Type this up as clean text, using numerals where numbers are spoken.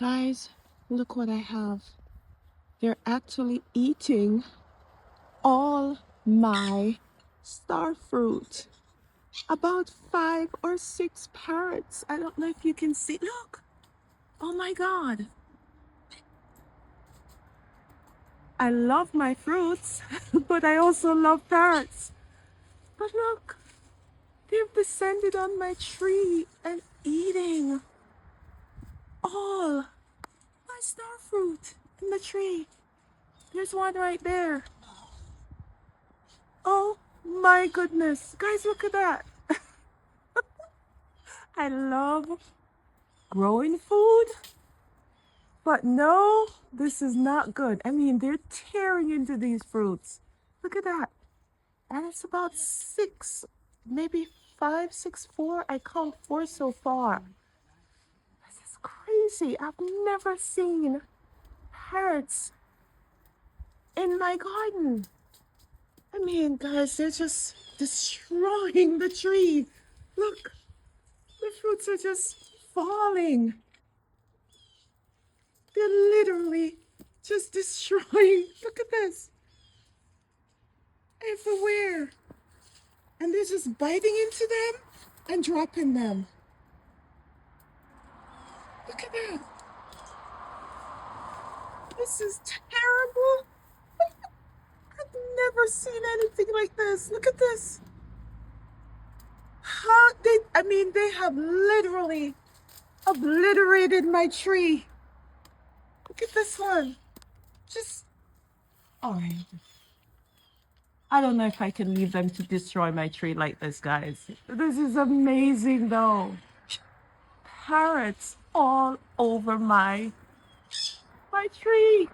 Guys, look what I have. They're actually eating all my star fruit. About 5 or 6 parrots. I don't know if you can see. Look. Oh my God. I love my fruits, but I also love parrots. But look, they've descended on my tree and eating all my star fruit in the tree. There's one right there. Oh my goodness. Guys, look at that. I love growing food, but no, this is not good. I mean, they're tearing into these fruits. Look at that. And it's about 6, maybe 5, 6, 4. I count 4 so far. This is crazy. I've never seen parrots in my garden. I mean, guys, they're just destroying the tree. Look, the fruits are just falling. They're literally just destroying. Look at this. Everywhere. And they're just biting into them and dropping them. Look at that. This is terrible. I've never seen anything like this. Look at this. They have literally obliterated my tree. Look at this one. Just, all right. I don't know if I can leave them to destroy my tree like this, guys. This is amazing, though. Parrots all over my tree.